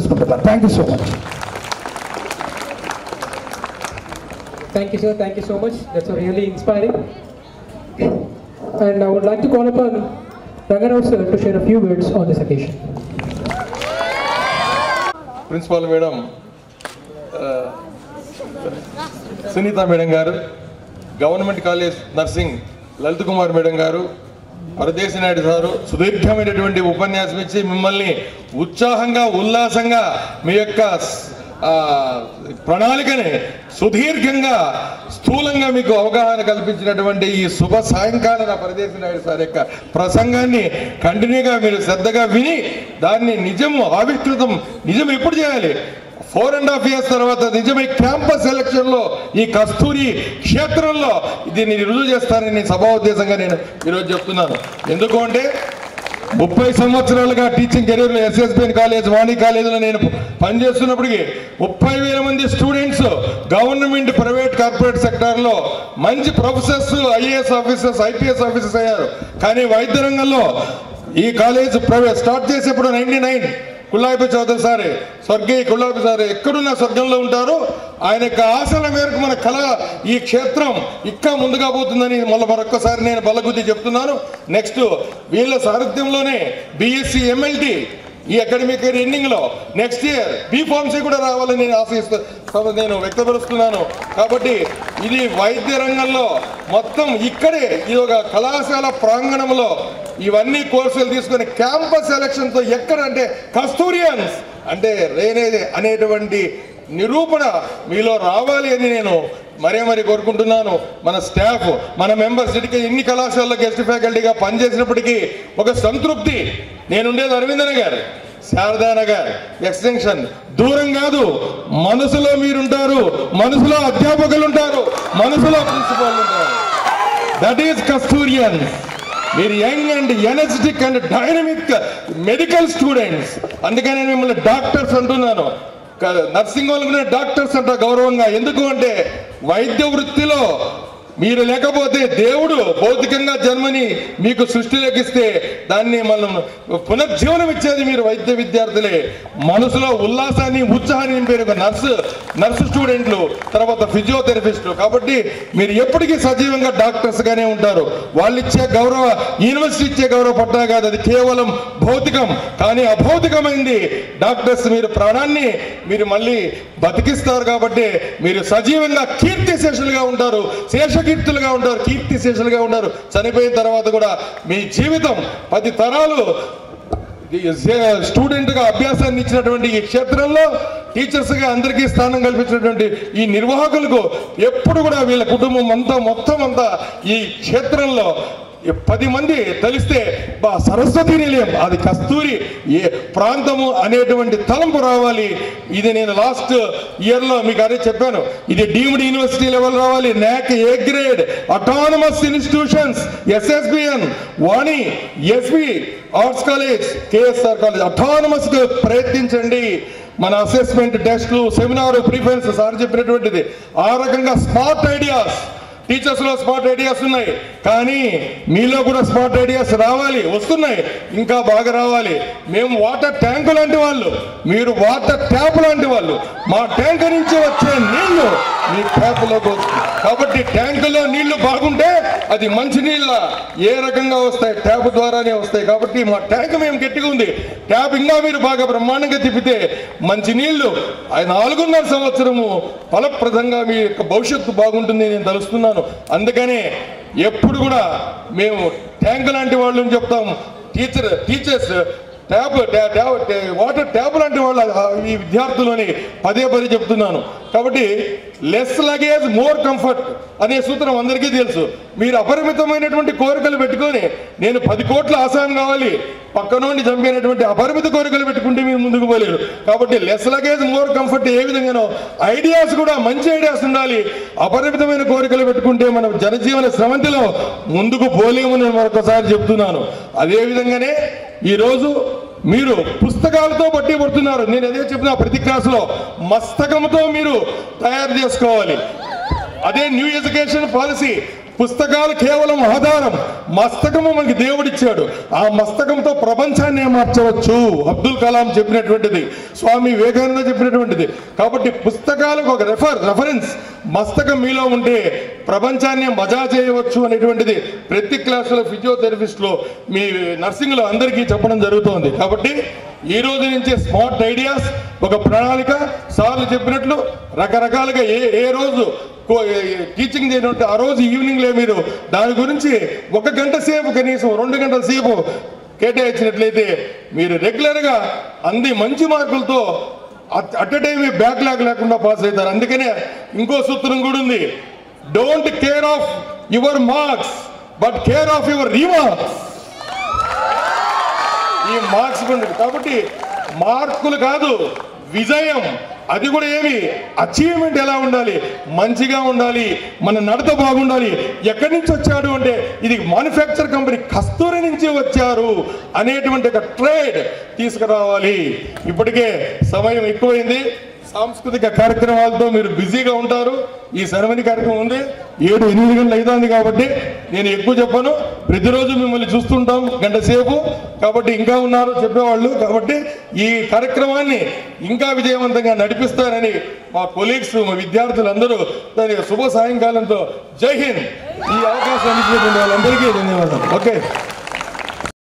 తెలుసుకుంటున్నాను. Thank you so much. Thank you, sir. Thank you so much. That's really inspiring. And I would like to call upon Rangarao sir to share a few words on this occasion. Principal Madam Sunita Madam Garu, Government College Nursing Lalith Kumar Madam Garu, Pradesh Naidu Garu, సుదీర్ఘమైనటువంటి ఉపన్యాసం ఇచ్చి మిమ్మల్ని ఉత్సాహంగా ఉల్లాసంగా మీ యొక్క ప్రణాళికని సుదీర్ఘంగా స్థూలంగా మీకు అవగాహన కల్పించినటువంటి ఈ శుభ సాయంకాల పరదేశి నాయుడు సార్ యొక్క ప్రసంగాన్ని కంటిన్యూగా మీరు శ్రద్ధగా విని దాన్ని నిజము ఆవిష్కృతం నిజం ఎప్పుడు చేయాలి 4.5 years తర్వాత నిజమే క్యాంపస్ ఎలక్షన్ లో ఈ కస్తూరి క్షేత్రంలో దీన్ని రుజువు చేస్తానని సభాోద్దేశంగా నేను ఈరోజు చెప్తున్నాను. ఎందుకు అంటే 30 సంవత్సరాలుగా టీచింగ్ కెరీర్లో ఎస్ఎస్బిఎన్ కాలేజ్ వాణి కాలేజీలో నేను పనిచేస్తున్నప్పటికీ 30,000 మంది స్టూడెంట్స్ గవర్నమెంట్ ప్రైవేట్ కార్పొరేట్ సెక్టార్లో మంచి professors IAS officers IPS officers అయ్యారు. కానీ వైద్య రంగంలో ఈ కాలేజ్ స్టార్ట్ చేసేప్పుడు 99 కుల్లాపి చౌదరి సార్ స్వర్గీయ కుల్లాపి సార్ ఎక్కడున్న స్వర్గంలో ఉంటారో ఆయన యొక్క ఆశల మేరకు మన కళ ఈ క్షేత్రం ఇంకా ముందుగా పోతుందని మరొక్కసారి నేను బలగుద్ది చెప్తున్నాను. నెక్స్ట్ వీళ్ళ సారథ్యంలోనే బీఎస్సీ ఎంఎల్టీ ఈ అకాడమిక్ ఇయర్ ఎండింగ్ లో నెక్స్ట్ ఇయర్ బీఫార్మసీ కూడా రావాలని నేను నేను వ్యక్తపరుస్తున్నాను. కాబట్టి ఇది వైద్య రంగంలో మొత్తం ఇక్కడే ఈ ఒక కళాశాల ప్రాంగణంలో ఇవన్నీ కోర్సులు తీసుకొని క్యాంపస్ ఎలక్షన్ తో ఎక్కడ అంటే కస్తూరియన్స్ అంటే రేనేది అనేటువంటి నిరూపణ మీలో రావాలి అని నేను మరీ కోరుకుంటున్నాను. మన స్టాఫ్ మన మెంబర్స్ ఇటుకే ఎన్ని కళాశాలలో గెస్ట్ ఫ్యాకల్టీగా పనిచేసినప్పటికీ ఒక సంతృప్తి. నేనుండేది అరవిందనగర్ శారదానగర్ ఎక్స్టెన్షన్ దూరం కాదు, మనసులో మీరుంటారు, మనసులో అధ్యాపకులు ఉంటారు, మనసులో ప్రిన్సిపాల్ ఉంటారు. That is Kasturian. మీరు young and energetic and dynamic medical students. అందుకని నేను మిమ్మల్ని డాక్టర్స్ అంటున్నాను. నర్సింగ్ వాళ్ళకు డాక్టర్స్ అంట గౌరవంగా. ఎందుకు అంటే వైద్య వృత్తిలో మీరు లేకపోతే దేవుడు భౌతికంగా జన్మని మీకు సృష్టిలోకి ఇస్తే దాన్ని మనం పునర్జీవనం ఇచ్చేది మీరు వైద్య విద్యార్థులే. మనసులో ఉల్లాసాన్ని ఉత్సాహాన్ని నింపే ఒక నర్సు స్టూడెంట్లు, తర్వాత ఫిజియోథెరపిస్టులు. కాబట్టి మీరు ఎప్పటికీ సజీవంగా డాక్టర్స్ గానే ఉంటారు. వాళ్ళు ఇచ్చే గౌరవ యూనివర్సిటీ ఇచ్చే గౌరవ పట్టా కాదు, అది కేవలం భౌతికం. కానీ అభౌతికమైంది డాక్టర్స్. మీరు ప్రాణాన్ని మీరు మళ్ళీ బతికిస్తారు కాబట్టి మీరు సజీవంగా కీర్తిశేషులుగా ఉంటారు, శేషకీర్తులుగా ఉంటారు, కీర్తిశేషులుగా ఉంటారు. చనిపోయిన తర్వాత కూడా మీ జీవితం 10 తరాలు స్టూడెంట్ గా అభ్యాసాన్ని ఇచ్చినటువంటి ఈ క్షేత్రంలో టీచర్స్ గా అందరికీ స్థానం కల్పించినటువంటి ఈ నిర్వాహకులకు ఎప్పుడు కూడా వీళ్ళ కుటుంబం అంతా మొత్తం అంతా ఈ క్షేత్రంలో 10 మంది తెలిస్తే సరస్వతి నిలయం అది కస్తూరి ఏ ప్రాంతము అనేటువంటి తలంపు రావాలి. ఇది నేను లాస్ట్ ఇయర్ లో మీకు అదే చెప్పాను. ఇది డీమ్డ్ యూనివర్సిటీ లెవెల్ రావాలి, నాక్ A grade, autonomous institutions, SSBN, Vani, SB, arts college, KSR college autonomous గా ప్రయత్నించండి. మన అసెస్మెంట్ టెస్ట్లు సెమినార్ ప్రిఫరెన్స్ సార్ చెప్పినటువంటిది. ఆ రకంగా స్మార్ట్ ఐడియాస్ టీచర్స్ లో స్మార్ట్ ఐడియాస్ ఉన్నాయి, కానీ మీలో కూడా స్మార్ట్ ఐడియాస్ రావాలి, వస్తున్నాయి, ఇంకా బాగా రావాలి. మేము వాటర్ ట్యాంకు లాంటి వాళ్ళు, మీరు వాటర్ ట్యాప్ లాంటి వాళ్ళు. మా ట్యాంకు నుంచి వచ్చే నీళ్లు మీ ట్యాప్లోకి వస్తాయి. కాబట్టి ట్యాంకులో నీళ్లు బాగుంటే అది మంచి నీళ్ళ ఏ రకంగా వస్తాయి, ట్యాప్ ద్వారానే వస్తాయి. కాబట్టి మా ట్యాంక్ మేము గట్టిగా ఉంది, ట్యాప్ ఇంకా మీరు బాగా బ్రహ్మాండంగా తిప్పితే మంచి నీళ్లు 4.5 సంవత్సరము ఫలప్రదంగా మీ యొక్క భవిష్యత్తు బాగుంటుంది నేను తలుస్తున్నాను. అందుకనే ఎప్పుడు కూడా మేము ట్యాంక్ లాంటి వాళ్ళని చెప్తాము. టీచర్స్ వాటర్ ట్యాప్ లాంటి వాళ్ళ ఈ విద్యార్థులని పదే చెప్తున్నాను. కాబట్టి లెస్ లగేజ్ మోర్ కంఫర్ట్ అనే సూత్రం అందరికీ తెలుసు. మీరు అపరిమితమైనటువంటి కోరికలు పెట్టుకొని నేను 10 కోట్ల ఆసాయం కావాలి పక్కనోండి చంపినటువంటి అపరిమిత కోరికలు పెట్టుకుంటే మీరు ముందుకు పోలేరు. కాబట్టి లెస్ లగేజ్ మోర్ కంఫర్ట్ ఏ విధంగానో ఐడియాస్ కూడా మంచి ఐడియాస్ ఉండాలి. అపరిమితమైన కోరికలు పెట్టుకుంటే మనం జనజీవన స్రవంతిలో ముందుకు పోలేమని నేను మరొకసారి చెప్తున్నాను. అదే విధంగానే ఈరోజు మీరు పుస్తకాలతో బట్టి పడుతున్నారు. నేను అదే చెప్పిన ప్రతి క్లాసులో మస్తకంతో మీరు తయారు చేసుకోవాలి. అదే న్యూ ఎడ్యుకేషన్ పాలసీ పుస్తకాలు కేవలం ఆధారం, మస్తకము మనకి దేవుడిచ్చాడు. ఆ మస్తకంతో ప్రపంచాన్ని మార్చవచ్చు. అబ్దుల్ కలాం చెప్పినటువంటిది, స్వామి వివేకానంద చెప్పినటువంటిది. కాబట్టి పుస్తకాలకు ఒక రెఫరెన్స్ మస్తకం మీలో ఉంటే ప్రపంచాన్ని మజా చేయవచ్చు అనేటువంటిది ప్రతి క్లాసులో ఫిజియోథెరపిస్ట్లో మీ నర్సింగ్లో అందరికీ చెప్పడం జరుగుతోంది. కాబట్టి ఈ రోజు నుంచే స్మార్ట్ ఐడియాస్, ఒక ప్రణాళిక, సార్లు చెప్పినట్లు రకరకాలుగా ఏ రోజు టీచింగ్ చేయడం ఆ రోజు ఈవినింగ్లో మీరు దాని గురించి 1 గంట సేపు, కనీసం 2 గంటల సేపు కేటాయించినట్లయితే మీరు రెగ్యులర్గా అంది మంచి మార్కులతో అట్ ఎ టైం బ్యాక్లాగ్ లేకుండా పాస్ అవుతారు. అందుకనే ఇంకో సూత్రం కూడా ఉంది, don't care of your marks but care of your remarks. ఈ మార్క్స్ ఉంటుంది కాబట్టి మార్కులు కాదు, విజయం. అది కూడా ఏమి అచీవ్మెంట్ ఎలా ఉండాలి, మంచిగా ఉండాలి, మన నడత బాగుండాలి. ఎక్కడి నుంచి వచ్చాడు అంటే ఇది మ్యానుఫ్యాక్చర్ కంపెనీ కస్తూరి నుంచి వచ్చారు అనేటువంటి ఒక ట్రేడ్ తీసుకురావాలి. ఇప్పటికే సమయం ఎక్కువైంది, సాంస్కృతిక కార్యక్రమాలతో మీరు బిజీగా ఉంటారు. ఈ సెరమనీ కార్యక్రమం ఉంది, 7-8 గంటలు అవుతుంది కాబట్టి నేను ఎక్కువ చెప్పను. ప్రతిరోజు మిమ్మల్ని చూస్తుంటాం గంట సేపు, కాబట్టి ఇంకా ఉన్నారు చెప్పేవాళ్ళు. కాబట్టి ఈ కార్యక్రమాన్ని ఇంకా విజయవంతంగా నడిపిస్తారని మా కొలీగ్స్, మా విద్యార్థులందరూ దాని శుభ సాయంకాలంతో జై హింద్. ఈ అవకాశం ఇచ్చినటువంటి వాళ్ళందరికీ ధన్యవాదాలు. ఓకే.